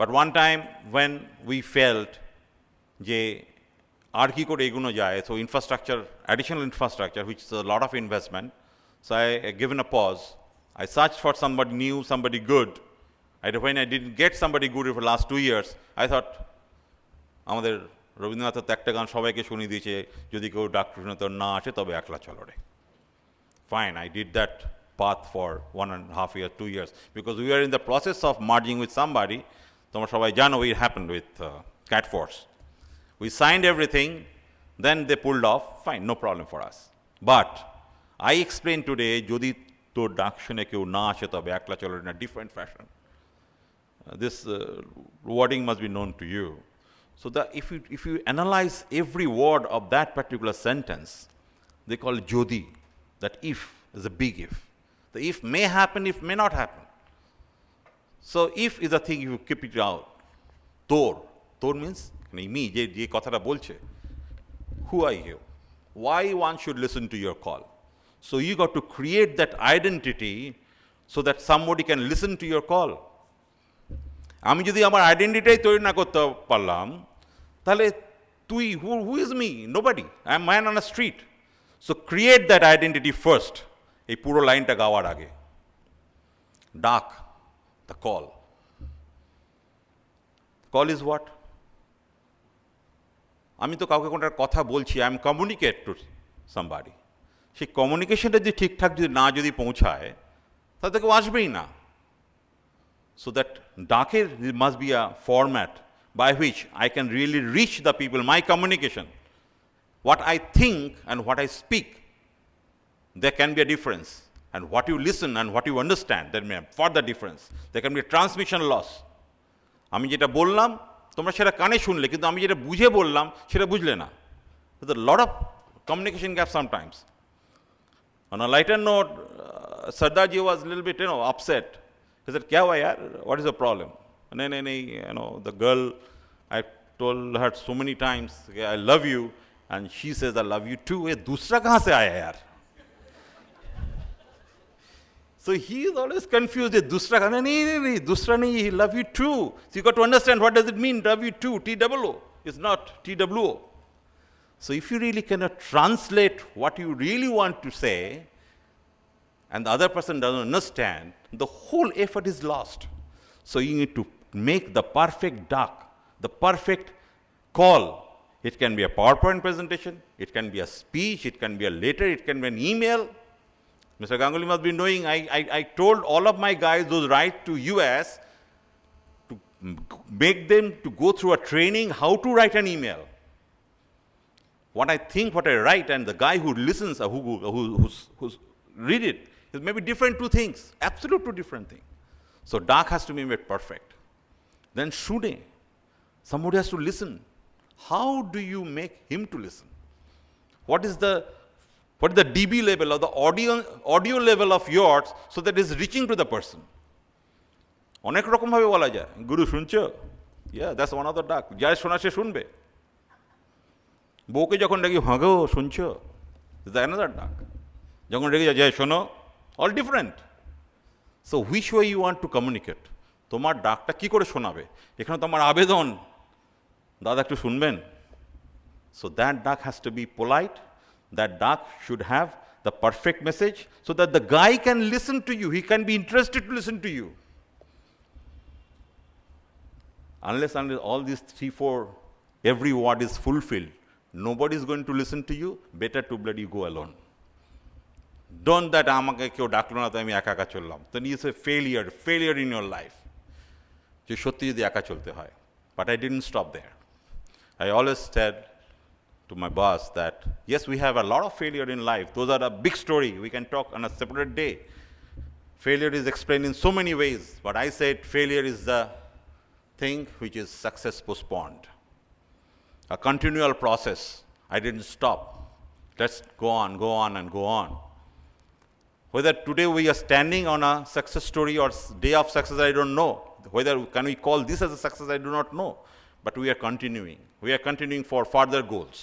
But one time when we felt je আর কি করে এগোনো যায়, so infrastructure, additional infrastructure, which is a lot of investment, so I given a pause. I searched for somebody new, somebody good. When I didn't get somebody good for the last 2 years, I thought, আমাদের রবীন্দ্রনাথ তো একটা গান সবাইকে শুনিয়ে দিয়েছে, যদি কেউ doctor শুনে তোর না আসে তবে একলা চলো রে। Fine, I did that path for 1.5 years, 2 years, because we were in the process of merging with somebody. তোমরা সবাই জানো it happened with Cat Force. We signed everything, then they pulled off, fine, no problem for us. But I explained today, যদি তোর ডাক শুনে কেউ না আসে তবে একলা চলো in a different fashion. This wording must be known to you. So that if you analyze every word of that particular sentence, they call it Jodi. That if is a big if. The if may happen, if may not happen. So if is a thing, you keep it out. Tor means me, je kothata bolche. Who are you? Why one should listen to your call? So you got to create that identity so that somebody can listen to your call. আমি যদি আমার আইডেন্টিটিটাই তৈরি না করতে পারলাম, তাহলে তুই who is me? Nobody. I am a man on a street. So create that identity first. এই পুরো লাইনটা গাওয়ার আগে। ডাক, the call. Call is what? আমি তো কাউকে কোনো কথা বলছি, I am communicate to somebody. সেই কমিউনিকেশনটা যদি ঠিকঠাক যদি পৌঁছায়, তাহলে তো কেউ আসবেই না। So that ডাকের must be a format by which I can really reach the people, my communication. What I think and what I speak, there can be a difference. And what you listen and what you understand, there may be further difference. There can be a transmission loss. আমি যেটা বললাম, তোমরা সেটা কানে শুনলে, কিন্তু আমি যেটা বুঝে বললাম, সেটা বুঝলে না. There's a lot of communication gaps sometimes. On a lighter note, Sardarji was a little bit, upset. He said, kya hua yaar? What is the problem? No, the girl, I told her so many times, I love you, and she says, I love you too. Ye dusra kahan se aaya yaar? So he is always confused. Dusra kahan? No, dusra nahi, he love you too. So you got to understand what does it mean, love you too, T-O-O. It's not T-W-O. So if you really cannot translate what you really want to say, and the other person doesn't understand, the whole effort is lost. So you need to make the perfect duck, the perfect call. It can be a PowerPoint presentation, it can be a speech, it can be a letter, it can be an email. Mr. Ganguly must be knowing, I told all of my guys those write to US to make them to go through a training how to write an email. What I think, what I write, and the guy who listens, who's read it, is maybe different two things, absolute two different things. So dark has to be made perfect. Then shune, somebody has to listen. How do you make him to listen? What is the dB level or the audio level of yours so that it's reaching to the person? অনেক রকম ভাবে বলা যায়, গুরু শুনছো? Yeah, that's one of the dark. যার শোনা সে শুনবে। বউকে যখন ডাকি, হ্যাঁ গো শুনছো? Is that another dark? যখন রেগে যায়, শোনো? All different. So which way you want to communicate? তোমার ডাকটা কি করে শোনাবে? এখানে তো আমার আবেদন, দাদা একটু শুনবেন? So that duck has to be polite. That duck should have the perfect message so that the guy can listen to you. He can be interested to listen to you. Unless all these 3-4, every word is fulfilled, nobody is going to listen to you. Better to bloody go alone. Don't that আমাকে কেউ ডাকলো না তো আমি একা একা চললাম, then it's a failure in your life. যে সত্যি যদি একা চলতে হয়. But I didn't stop there. I always said to my boss that yes, we have a lot of failure in life. Those are a big story. We can talk on a separate day. Failure is explained in so many ways, but I said failure is the thing which is success postponed. A continual process. I didn't stop. Let's go on and go on. Whether today we are standing on a success story or day of success, I don't know. Whether can we call this as a success, I do not know. But we are continuing. We are continuing for further goals.